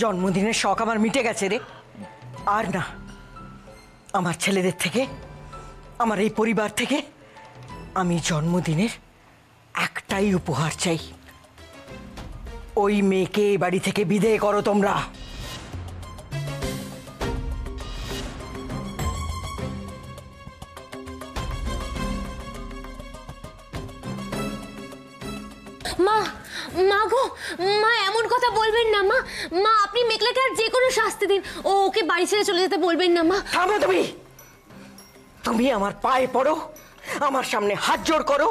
জন্মদিনের শখ আমার মিটে গেছে রে। আর না, আমার ছেলেদের থেকে, আমার এই পরিবার থেকে আমি জন্মদিনের একটাই উপহার চাই। ওই মেয়েকে এই বাড়ি থেকে বিদায় করো তোমরা। মা, মা গো, মা এমন কথা বলবেন না মা। মা আপনি মেঘলাকে আর যে কোনো শাস্তি দিন, ওকে বাড়ি ছেড়ে চলে যেতে বলবেন না মা। থামো তুমি। তুমি আমার পায়ে পড়ো, আমার সামনে হাত জোড় করো,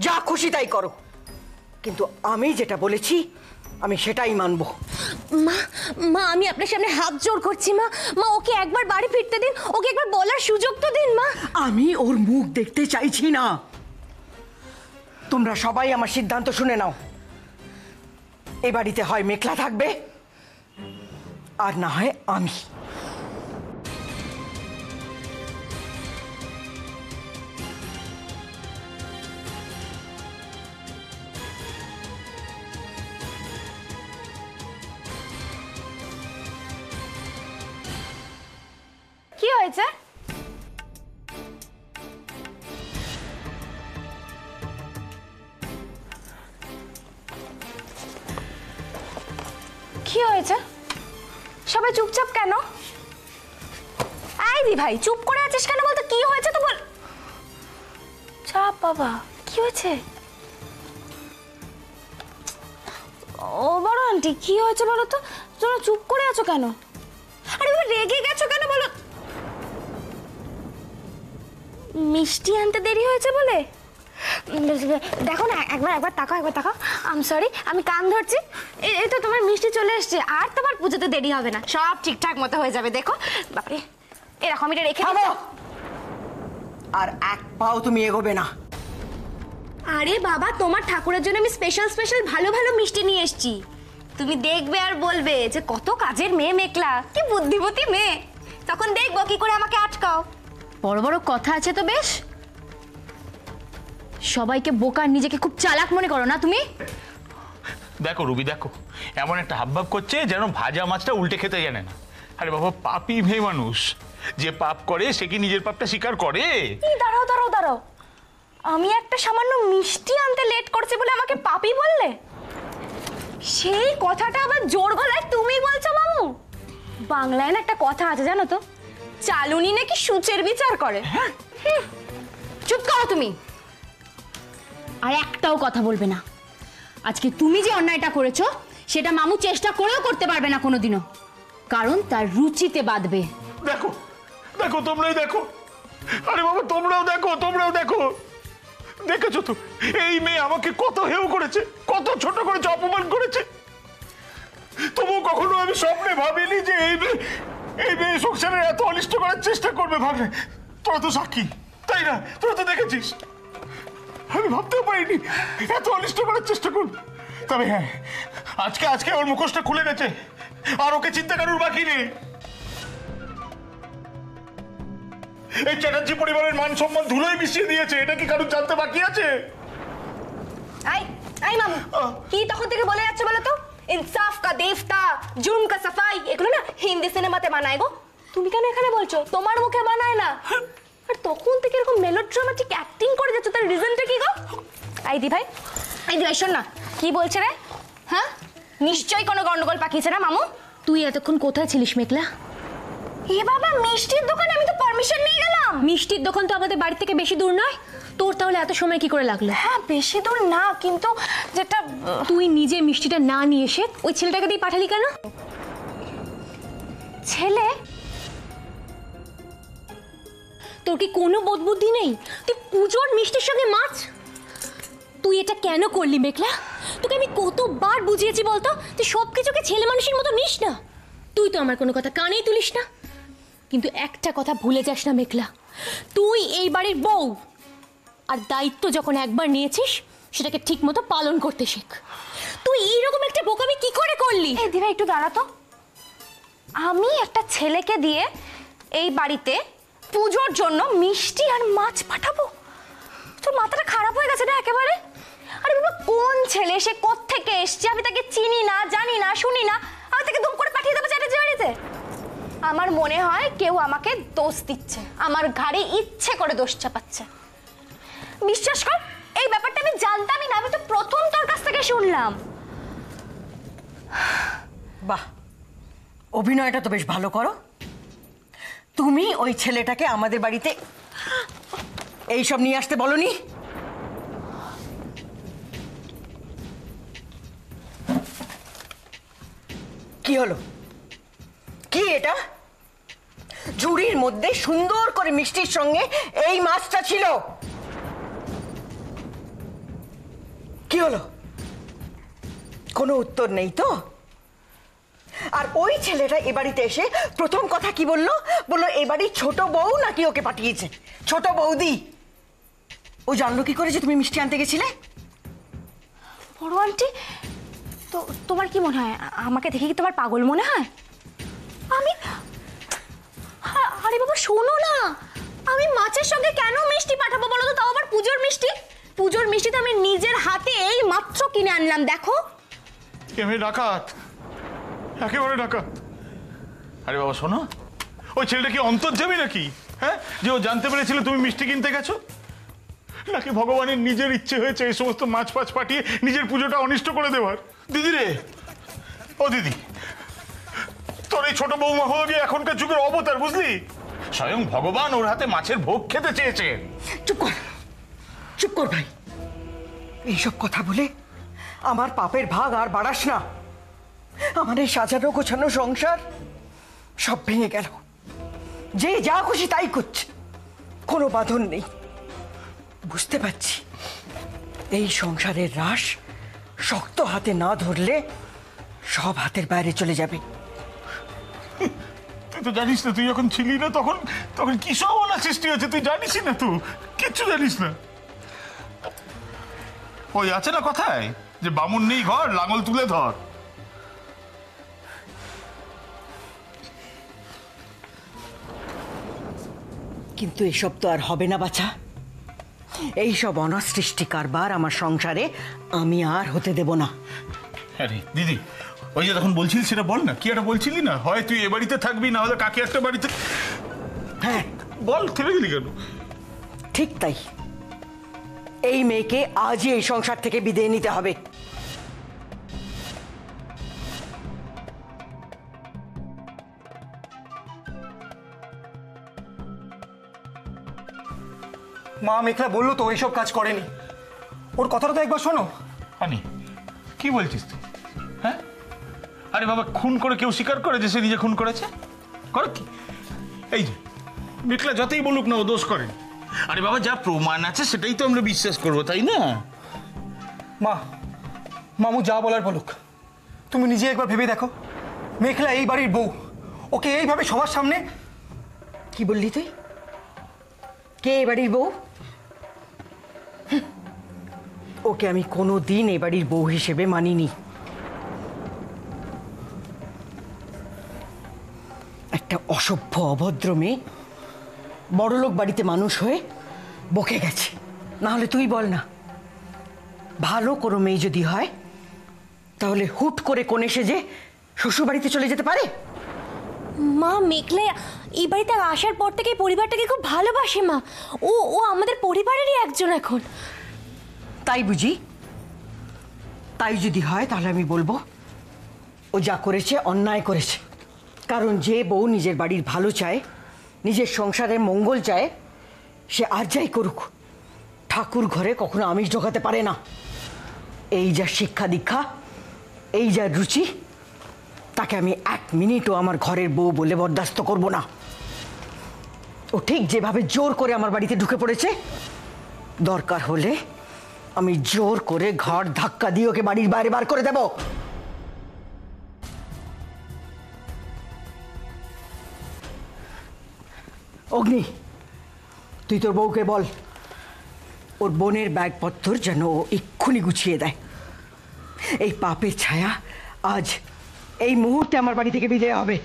যা খুশি তাই করো, কিন্তু আমি যেটা বলেছি আমি সেটাই মানবো। মা, মা আমি আপনার সামনে হাত জোড় করছি মা। মা ওকে একবার বাড়ি ফিরতে দিন, ওকে একবার বলার সুযোগ তো দিন মা। আমি ওর মুখ দেখতে চাইছি না। তোমরা সবাই আমার সিদ্ধান্ত শুনে নাও। এ বাড়িতে হয় মেঘলা থাকবে, আর না হয় আমি। কি হয়েছে? কি হয়েছে? সবাই চুপচাপ কেন? আই দি ভাই, চুপ করে আছিস কেন? বলতো কি হয়েছে তো বল। চাপ বাবা, কি হয়েছে? ও বড় আন্টি, কি হয়েছে বলো তো? তোমরা চুপ করে আছো কেন? আরে বাবা রেগে গেছো কেন বলো? মিষ্টি আনতে দেরি হয়েছে বলে? দেখো না, একবার তাকাও, একবার তাকাও। আম সরি, আমি কান ধরছি। এই তো তোমার মিষ্টি চলে এসছে, আর তোমার পুজোতে দেরি হবে না, সব ঠিকঠাক মতো হয়ে যাবে। দেখো বাপরে, এরকম এটা রেখে থামো, আর এক পাও তুমি এগোবে না। আরে বাবা, তোমার ঠাকুরের জন্য আমি স্পেশাল স্পেশাল ভালো ভালো মিষ্টি নিয়ে এসেছি। তুমি দেখবে আর বলবে যে কত কাজের মেয়ে মেঘলা, কি বুদ্ধিমতী মেয়ে। তখন দেখবো কি করে আমাকে আটকাও। বড় বড় কথা আছে তো বেশ। সবাইকে বোকা, নিজেকে খুব চালাক মনে করো না তুমি? দেখো রুবি, দেখো এমন একটা হাবভাব করছে যেন ভাজা মাছটা উল্টে খেতে জানে না। আরে বাবা, পাপী মেয়ে মানুষ, যে পাপ করে সে কি নিজের পাপটা স্বীকার করে? দাঁড়াও দাঁড়াও দাঁড়াও, আমি একটা সামান্য মিষ্টি আনতে লেট করছি বলে আমাকে পাপী বললে? সেই কথাটা আবার জোর গলায় তুমি বলছো মামু? বাংলায় না একটা কথা আছে জানো তো, চালুনি নাকি সূচের বিচার করে। চুপ করো তুমি, আর একটাও কথা বলবে না। আজকে তুমি যে অন্যায়টা করেছো সেটা মামু চেষ্টা করেও করতে পারবে না কোনোদিনও, কারণ তার রুচিতে বাঁধবে। দেখো দেখো, তোমরাই দেখো। আরে বাবা তোমরাও দেখো, তোমরাও দেখো। দেখেছো তো এই মেয়ে আমাকে কত হেয় করেছে, কত ছোট করেছে, অপমান করেছে। তবুও কখনো আমি স্বপ্নে ভাবিনি যে এই মেয়ে সংসারে এত অনিষ্ট করার চেষ্টা করবে। ভাবে তোরা তো সাক্ষী, তাই না? তোরা তো দেখেছিস। আমি ভাবতেও পারিনি এত অনিষ্ট করার চেষ্টা করবে। তবে হ্যাঁ, আজকে ওর মুখোশটা খুলে গেছে, আর ওকে চিন্তা করার বাকি নেই। এই চ্যাটার্জি পরিবারের মান সম্মান ধুলোয় মিশিয়ে দিয়েছে, এটা কি কারোর জানতে বাকি আছে? আই মামু, কি তখন থেকে বলে যাচ্ছে বলো তো? ইনসাফ কা দেবতা, জুলম কা সাফাই, এগুলো না হিন্দি সিনেমাতে বানায় গো। তুমি কেন এখানে বলছো? তোমার মুখে বানায় না। আর তখন থেকে এরকম মেলোড্রামাটিক অ্যাক্টিং করে যাচ্ছ, তার রিজনটা কি গো? আই দি ভাই, শোন না, কি বলছে রে? হ্যাঁ, নিশ্চয়ই কোনো গন্ডগোল পাকিয়েছে না মামু? তুই এতক্ষণ কোথায় ছিলিস মেঘলা? এ বাবা, মিষ্টির দোকানে আমি তো পারমিশন নিয়ে গেলাম। মিষ্টির দোকান তো আমাদের বাড়ি থেকে বেশি দূর নয়, তোর তাহলে এত সময় কি করে লাগলো? হ্যাঁ বেশি দূর না, কিন্তু যেটা তুই নিজে মিষ্টিটা না নিয়ে এসে ওই ছেলেটাকে দিয়ে পাঠালি কেন? ছেলে? তোর কি কোনো বোধ বুদ্ধি নেই? তুই পুজোর মিষ্টির সঙ্গে মাছ? তুই এটা কেন করলি মেঘলা? তোকে আমি কতবার বুঝিয়েছি বলতো, তুই সব কিছুকে ছেলে মানুষের মতো নিস না। তুই তো আমার কোনো কথা কানেই তুলিস না। কিন্তু একটা কথা ভুলে যাস না মেঘলা, তুই এই বাড়ির বউ, আর দায়িত্ব যখন একবার নিয়েছিস সেটাকে ঠিক মতো পালন করতে শেখ। তুই এইরকম একটা বোকামি কি করে করলি? এই দিদি একটু দাঁড়া তো। আমি একটা ছেলেকে দিয়ে এই বাড়িতে পুজোর জন্য মিষ্টি আর মাছ পাঠাবো? তোর মাথাটা খারাপ হয়ে গেছে না একেবারে? আরে বাবা, কোন ছেলে, সে কোত্থেকে এসছে? আমি তাকে চিনি না, জানি না, শুনি না, আমি তাকে দুম করে পাঠিয়ে আমার মনে হয় কেউ আমাকে দোষ দিচ্ছে, আমার ঘাড়ে ইচ্ছে করে দোষ চাপাচ্ছে। বিশ্বাস কর, এই ব্যাপারটা আমি জানতামই না, আমি তো প্রথম তোর কাছ থেকে শুনলাম। বাহ, অভিনয়টা তো বেশ ভালো করো। তুমি ওই ছেলেটাকে আমাদের বাড়িতে এইসব নিয়ে আসতে বলনি? কি হলো? কি এটা? ঝুড়ির মধ্যে সুন্দর করে মিষ্টির সঙ্গে এই মাছটা ছিল। কি হলো? কোনো উত্তর নেই তো? আর ওই ছেলেটা এ বাড়িতে এসে প্রথম কথা কি বললো? বললো এ বাড়ির ছোট বউ নাকি ওকে পাঠিয়েছে, ছোট বৌদি। ও জানলো কি করে যে তুমি মিষ্টি আনতে গেছিলে? বড় আন্টি, তো তোমার কি মনে হয় আমাকে দেখে কি তোমার পাগল মনে হয়? আমি আরে বাবা শোনো না, আমি মাছের সঙ্গে কেন মিষ্টি পাঠাবো বলো তো, তাও আবার পুজোর মিষ্টি। পুজোর মিষ্টি তো আমি নিজের হাতে এই মাত্র কিনে আনলাম, দেখো। আমি ডাকাত, একেবারে ডাকাত। আরে বাবা শোনো, ওই ছেলেটা কি অন্তর্যামী নাকি? হ্যাঁ, যে ও জানতে পেরেছিল তুমি মিষ্টি কিনতে গেছো? নাকি ভগবানের নিজের ইচ্ছে হয়েছে এই সমস্ত মাছ ফাছ পাঠিয়ে নিজের পুজোটা অনিষ্ট করে দেওয়ার? দিদি রে, ও দিদি, তোর এই ছোট বৌমা হয়ে গিয়ে এখনকার যুগের অবতার, বুঝলি? স্বয়ং ভগবান ওর হাতে মাছের ভোগ খেতে চেয়েছে। চুপ কর, চুপ কর ভাই। এইসব কথা বলে আমার পাপের ভাগ আর বাড়াস না। আমার এই সাজানো গোছানো সংসার সব ভেঙে গেল। যে যা খুশি তাই করছে, কোনো বাঁধন নেই। বুঝতে পারছি এই সংসারের রাশ শক্ত হাতে না ধরলে সব হাতের বাইরে চলে যাবে। তুই তো জানিস না, তুই যখন ছিলি না তখন তখন কি সব অনার সৃষ্টি হয়েছে তুই জানিস না, তুই কিচ্ছু জানিস না। ওই আছে না কথায় যে বামুন নেই ঘর, লাঙল তুলে ধর। কিন্তু এসব তো আর হবে না বাছা। এইসব অনাসৃষ্টি কারবার আমার সংসারে আমি আর হতে দেব না। আরে দিদি, ওই যে তখন বলছিলি সেটা বল না, কি একটা বলছিলি না? হয় তুই এ বাড়িতে থাকবি, না হলে কাকে একটা বাড়িতে। হ্যাঁ, বল, থেমে গেলি কেন? ঠিক তাই। এই মেয়েকে আজই এই সংসার থেকে বিদায় নিতে হবে। মা মেঘলা বললো তো এইসব কাজ করেনি। ওর কথাটা তো একবার শোনো। হানি, কি বলছিস তুই? হ্যাঁ, আরে বাবা, খুন করে কেউ স্বীকার করে যে সে নিজে খুন করেছে? করে কি? এই যে মিকলা যতই বলুক না ও দোষ করেনি। আরে বাবা, যা প্রমাণ আছে সেটাই তো আমরা বিশ্বাস করবো, তাই না? মা, মামু যা বলার বলুক, তুমি নিজে একবার ভেবে দেখো, মেঘলা এই বাড়ির বউ, ওকে এইভাবে সবার সামনে। কি বললি তুই? কে এ বাড়ির বউ? ওকে আমি কোনোদিন এ বাড়ির বউ হিসেবে মানিনি। একটা অসভ্য অভদ্র মেয়ে বড়লোক বাড়িতে মানুষ হয়ে বকে গেছে। না হলে তুই বল না, ভালো কোনো মেয়ে যদি হয় তাহলে হুট করে কোণে সেজে শ্বশুর বাড়িতে চলে যেতে পারে? মা, মেঘলা এই বাড়িতে আসার পর থেকে পরিবারটাকে খুব ভালোবাসে মা। ও ও আমাদের পরিবারেরই একজন এখন। তাই বুঝি? তাই যদি হয় তাহলে আমি বলবো ও যা করেছে অন্যায় করেছে। কারণ যে বউ নিজের বাড়ির ভালো চায়, নিজের সংসারের মঙ্গল চায়, সে আর যাই করুক ঠাকুর ঘরে কখনো আমিষ ঢোকাতে পারে না। এই যা শিক্ষা দীক্ষা, এই যা রুচি, তাকে আমি এক মিনিটও আমার ঘরের বউ বলে বরদাস্ত করব না। ও ঠিক যেভাবে জোর করে আমার বাড়িতে ঢুকে পড়েছে, দরকার হলে আমি জোর করে ঘর ধাক্কা দিয়ে ওকে বাড়ির বাইরে বার করে দেব। অগ্নি, তুই তোর বউকে বল ওর বোনের ব্যাগপত্র যেন ও এক্ষুনি গুছিয়ে দেয়। এই পাপের ছায়া আজ এই মুহূর্তে আমার বাড়ি থেকে বিদায় হবে।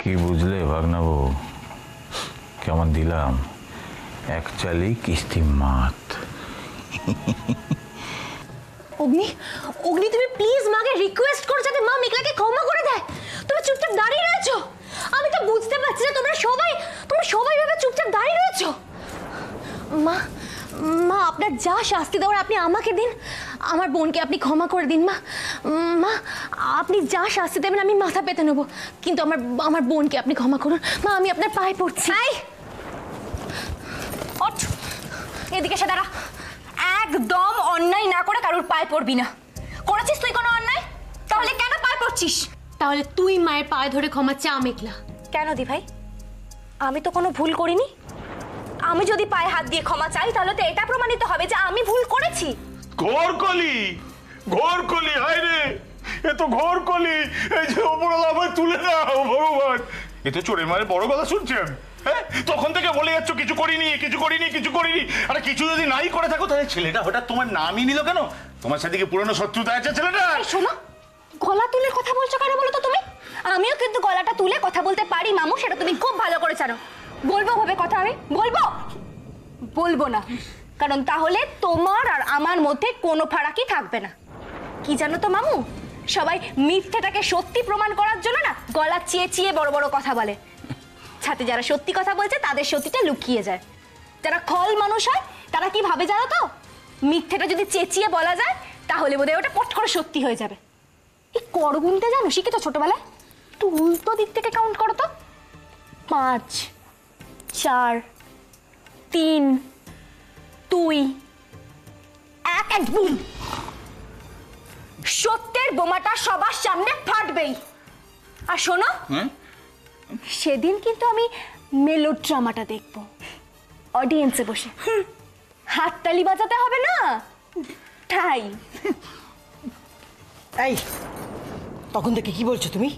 কি বুঝলে ভাগনাবু? কেমন দিলাম একচালি কিস্তি মাত। অগ্নি, অগ্নি তুমি প্লিজ মাকে রিকোয়েস্ট করো যাতে মা মেঘলাকে ক্ষমা করে দেয়। তুমি চুপচাপ দাঁড়িয়ে রয়েছো, আমি তো বুঝতে পারছি না তোমরা সবাই ভাবে চুপচাপ দাঁড়িয়ে রয়েছো। মা, মা আপনার যা শাস্তি দেওয়ার আপনি আমাকে দিন, আমার বোনকে আপনি ক্ষমা করে দিন। মা, মা আপনি যা শাস্তি দেবেন আমি মাথা পেতে নেবো, কিন্তু আমার বোনকে আপনি ক্ষমা করুন। মা আমি আপনার পায়ে পড়ছি। ওঠ, এদিকে এসে দাঁড়া। একদম অন্যায় না করে কারোর পায়ে পড়বি না। করেছিস তুই কোনো অন্যায়? তাহলে কেন পায়ে পড়ছিস? তাহলে তুই মায়ের পায়ে ধরে ক্ষমা চা মেঘলা। কেন দি ভাই, আমি তো কোনো ভুল করিনি। আমি যদি পায়ে হাত দিয়ে ক্ষমা চাই তাহলে তো এটা প্রমাণিত হবে যে আমি ভুল করেছি। ঘোর কলি, ঘোর কলি, হায় রে, এ তো ঘোর কলি। এই যে ওপরওয়ালা আমায় তুলে দাও ভগবান। এ তো চোরের মায়ের বড় কথা শুনছেন। হ্যাঁ, তখন থেকে বলে যাচ্ছ কিছু করিনি, কিছু করিনি, কিছু করিনি। আরে কিছু যদি নাই করে থাকো তাহলে ছেলেটা হঠাৎ তোমার নামই নিল কেন? তোমার সাথে কি পুরনো শত্রুতা আছে ছেলেটা? শোনো, গলা তুলে কথা বলছো কেন বলো তো তুমি? আমিও কিন্তু গলাটা তুলে কথা বলতে পারি মামু, সেটা তুমি খুব ভালো করে জানো। বলবো ভাবে কথা আমি বলবো না, কারণ তাহলে তোমার আর আমার মধ্যে কোনো ফারাকই থাকবে না। কি জানো তো মামু, সবাই মিথ্যেটাকে সত্যি প্রমাণ করার জন্য না গলা চেয়ে বড় বড় কথা বলে, সাথে যারা সত্যি কথা বলছে তাদের সত্যিটা লুকিয়ে যায়। যারা খল মানুষ হয় তারা কি ভাবে জানো তো, মিথ্যেটা যদি চেঁচিয়ে বলা যায় তাহলে বোধহয় ওটা পট করে সত্যি হয়ে যাবে। এই কর গুনতে জানো শিখেছো ছোটবেলায়? একটু উল্টো দিক থেকে কাউন্ট করো তো। 5 4 3 2 1 বুম। সত্যের বোমাটা সবার সামনে ফাটবেই। আর শোনো, সেদিন কিন্তু আমি মেলোড্রামাটা দেখবো অডিয়েন্সে বসে। হাততালি বাজাতে হবে না, তাই। এই তখন থেকে কি বলছো তুমি?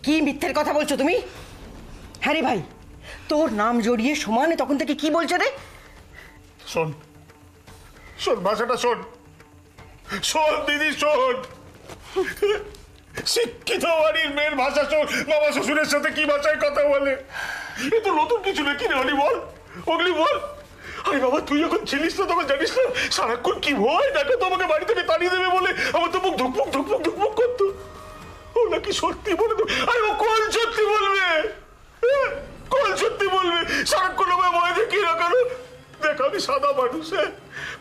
কি মিথ্যের কথা বলছো তুমি? হ্যাঁ রে ভাই, তোর নাম জড়িয়ে সমানে তখন থেকে কি বলছো রে? শোন, শোন ভাষাটা শোন, শোন দিদি শোন। শিক্ষিত বাড়ির মেয়ের ভাষা শোন। বাবা শ্বশুরের সাথে কি ভাষায় কথা বলে, এ তো নতুন কিছু নাকি রে? অলি বল, অগলি বল। আরে বাবা, তুই যখন ছিলিস না তখন জানিস না সারাক্ষণ কি ভয় দেখো তো আমাকে বাড়ি থেকে তাড়িয়ে দেবে বলে। আমার তো মুখ ধুকপুক ধুকপুক ধুকপুক করতো। ও নাকি সত্যি বলে তো? আরে ও কোন সত্যি বলবে? কোন সত্যি বলবে? সারাক্ষণ আমায় ভয় দেখিয়ে রাখানো। দেখ আমি সাদা মানুষ,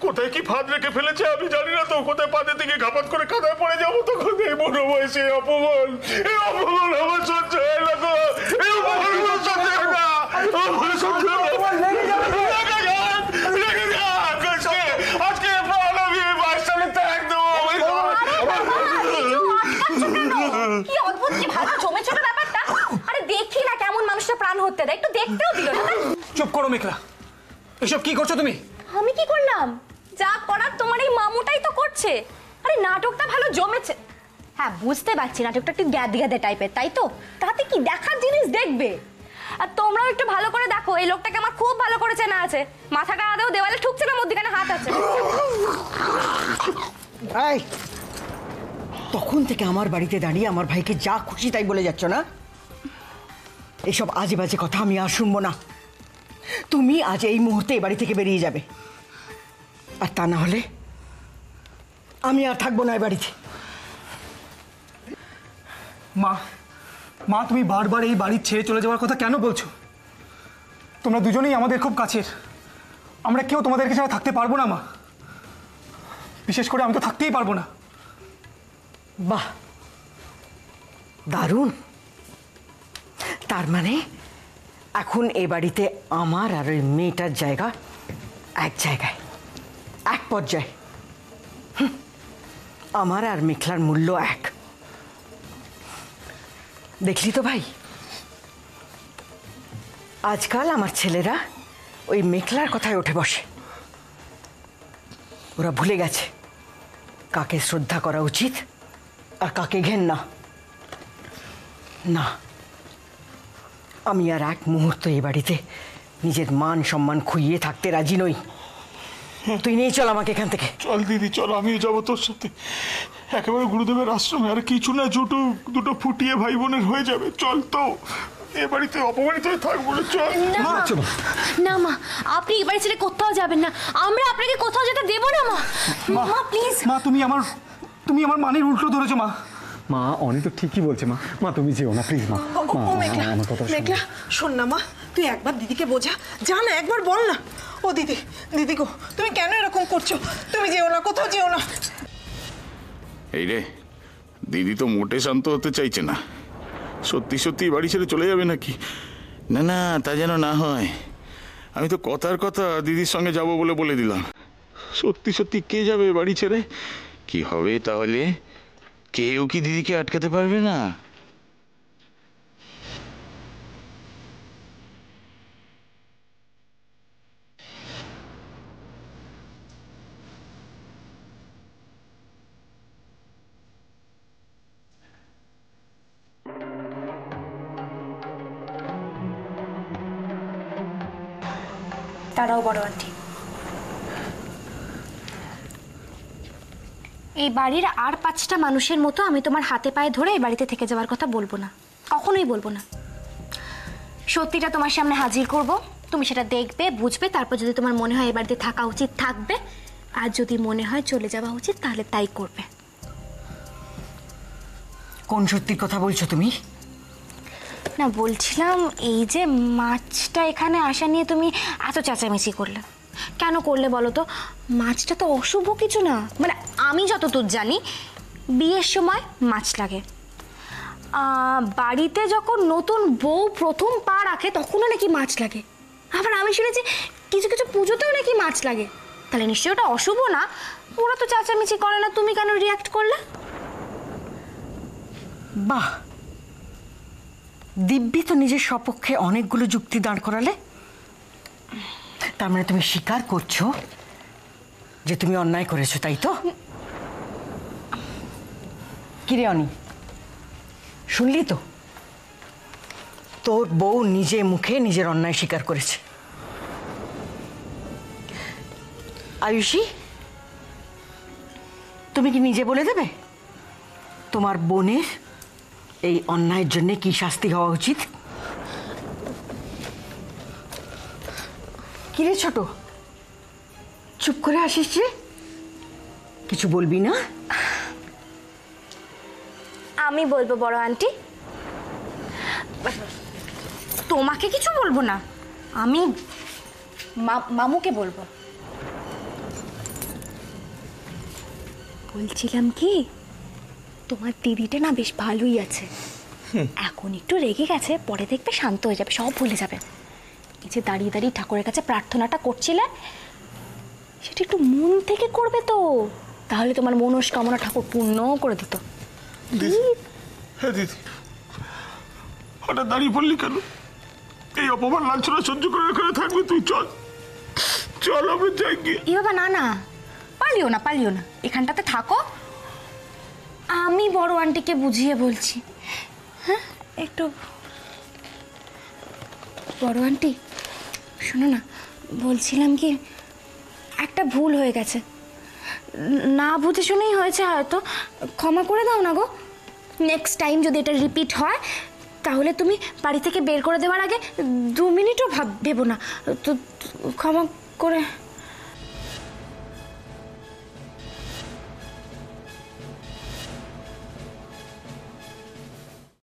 কোথায় কি ফাঁদ রেখে ফেলেছে আমি জানি না তো। কোথায় পাদে থেকে ঘাপাত করে কাদায় পড়ে যাবো তখন। এই বড় বয়সে অপমান, এই অপমান আমার সহ্য হয় না তো। এই অপমান আমার সহ্য হয় না, আমার সহ্য হয় না। আজকে আমি 22 সালে ত্যাগ দেবো। কি অদ্ভুত, কি ভালো জমেছে তো ব্যাপারটা। আরে দেখি না কেমন মানুষটা প্রাণ হত্যা দেয়, একটু দেখতেও দিল না। চুপ করো মেঘলা, এসব কি করছো তুমি? আমি কি করলাম? যা করার তোমার এই মামুটাই তো করছে। আরে নাটকটা ভালো জমেছে। হ্যাঁ বুঝতে পারছি নাটকটা একটু গ্যাদে টাইপের, তাই তো? তাতে কি দেখার জিনিস দেখবে। আর তোমরাও একটু ভালো করে দেখো, এই লোকটাকে আমার খুব ভালো করে চেনা আছে। মাথাটা আদেও দেওয়ালে ঠুকছে না, মধ্যখানে হাত আছে। এই তখন থেকে আমার বাড়িতে দাঁড়িয়ে আমার ভাইকে যা খুশি তাই বলে যাচ্ছ না? এসব আজে বাজে কথা আমি আর শুনবো না। তুমি আজ এই মুহূর্তে এই বাড়ি থেকে বেরিয়ে যাবে, আর তা না হলে আমি আর থাকবো না এই বাড়িতে। মা, মা তুমি বারবার এই বাড়ি ছেড়ে চলে যাওয়ার কথা কেন বলছো? তোমরা দুজনেই আমাদের খুব কাছের, আমরা কেউ তোমাদেরকে ছাড়া থাকতে পারবো না মা। বিশেষ করে আমি তো থাকতেই পারবো না। বাহ, দারুণ। তার মানে এখন এ বাড়িতে আমার আর ওই মেয়েটার জায়গা এক জায়গায়, এক পর্যায়ে। আমার আর মেঘলার মূল্য এক। দেখলি তো ভাই, আজকাল আমার ছেলেরা ওই মেঘলার কথায় উঠে বসে। ওরা ভুলে গেছে কাকে শ্রদ্ধা করা উচিত আর কাকে ঘেন্না। না, আমি আর এক মুহূর্ত এই বাড়িতে নিজের মান সম্মান খুইয়ে থাকতে রাজি নই। তুই নিয়ে চল আমাকে এখান থেকে। চল দিদি চল, আমিও যাবো তোর সাথে। একেবারে গুরুদেবের আশ্রমে, আর কিছু না দুটো ফুটিয়ে ভাই বোনের হয়ে যাবে। চল তো, এ বাড়িতে অপমানিত হয়ে থাকবো না, চল। না না মা, আপনি এই বাড়ি ছেড়ে কোথাও যাবেন না, আমরা আপনাকে কোথাও যেতে দেবো না মা। মা প্লিজ। মা তুমি আমার মানের উল্টো ধরেছো মা। মা অনি তো ঠিকই বলছে মা। মা তুমি যেও না প্লিজ মা। ও মেঘলা, আমার কথা শোনো। মেঘলা শোন না মা, তুই একবার দিদিকে বোঝা, যা না একবার বল না। ও দিদি গো, তুমি কেন এরকম করছো? তুমি যেও না, কোথাও যেও না। এই রে, দিদি তো মোটে শান্ত হতে চাইছে না। সত্যি সত্যি বাড়ি ছেড়ে চলে যাবে নাকি? না না, তা যেন না হয়। আমি তো কথার কথা দিদির সঙ্গে যাব বলে দিলাম। সত্যি সত্যি কে যাবে বাড়ি ছেড়ে? কি হবে তাহলে? কেউ কি দিদিকে আটকাতে পারবে না? তারাও বড় আন্টি, এই বাড়ির আর 5টা মানুষের মতো আমি তোমার হাতে পায়ে ধরে এই বাড়িতে থেকে যাওয়ার কথা বলবো না, কখনোই বলবো না। সত্যিটা তোমার সামনে হাজির করব, তুমি সেটা দেখবে, বুঝবে, তারপর যদি তোমার মনে হয় এই বাড়িতে থাকা উচিত থাকবে, আর যদি মনে হয় চলে যাওয়া উচিত তাহলে তাই করবে। কোন সত্যির কথা বলছো তুমি? না, বলছিলাম এই যে মাছটা এখানে আসা নিয়ে তুমি এত চেঁচামেচি করলে কেন করলে বলো তো? মাছটা তো অশুভ কিছু না, মানে আমি যতদূর জানি বিয়ের সময় মাছ লাগে, বাড়িতে যখন নতুন বউ প্রথম পা রাখে তখনও নাকি মাছ লাগে, আবার আমি শুনেছি কিছু কিছু পুজোতেও নাকি মাছ লাগে। তাহলে নিশ্চয়ই ওটা অশুভ না। ওরা তো চেঁচামেচি করে না, তুমি কেন রিয়াক্ট করলে? বাহ, দিব্যি তো নিজের সপক্ষে অনেকগুলো যুক্তি দাঁড় করালে। তার মানে তুমি স্বীকার করছো যে তুমি অন্যায় করেছো, তাই তো? কিরে অনি, শুনলি তো? তোর বউ নিজে মুখে নিজের অন্যায় স্বীকার করেছে। আয়ুষী, তুমি কি নিজে বলে দেবে তোমার বোনের এই অন্যায়ের জন্য কি শাস্তি হওয়া উচিত? কিরে ছোট, চুপ করে আসিস যে, কিছু বলবি না? আমি বলবো বড় আন্টি, তোমাকে কিছু বলবো না, আমি মামুকে বলবো। বলছিলাম কি, তোমার দিদিটা না বেশ ভালোই আছে, এখন একটু রেগে গেছে, পরে দেখবে শান্ত হয়ে যাবে, সব ভুলে যাবে। এই যে দাঁড়িয়ে দাঁড়িয়ে ঠাকুরের কাছে প্রার্থনাটা করছিলে, সেটা একটু মন থেকে করবে তো, তাহলে তোমার মনস্কামনা ঠাকুর পূর্ণ করে দিত। হ্যাঁ দিদি, হঠাৎ দাঁড়িয়ে পড়লি কেন? এই অপমান লাঞ্ছনা সহ্য করে এখানে থাকবে তুই? চল চল, আমরা যাই গিয়ে। এ বাবা, না না, পালিও না, এখানটাতে থাকো, আমি বড় আন্টিকে বুঝিয়ে বলছি। হ্যাঁ, একটু। বড় আন্টি শোনো না, বলছিলাম কি, একটা ভুল হয়ে গেছে, না বুঝে শুনেই হয়েছে, হয়তো ক্ষমা করে দাও না গো। নেক্সট টাইম যদি এটা রিপিট হয় তাহলে তুমি বাড়ি থেকে বের করে দেওয়ার আগে 2 মিনিটও ভেবো না, তো ক্ষমা করে।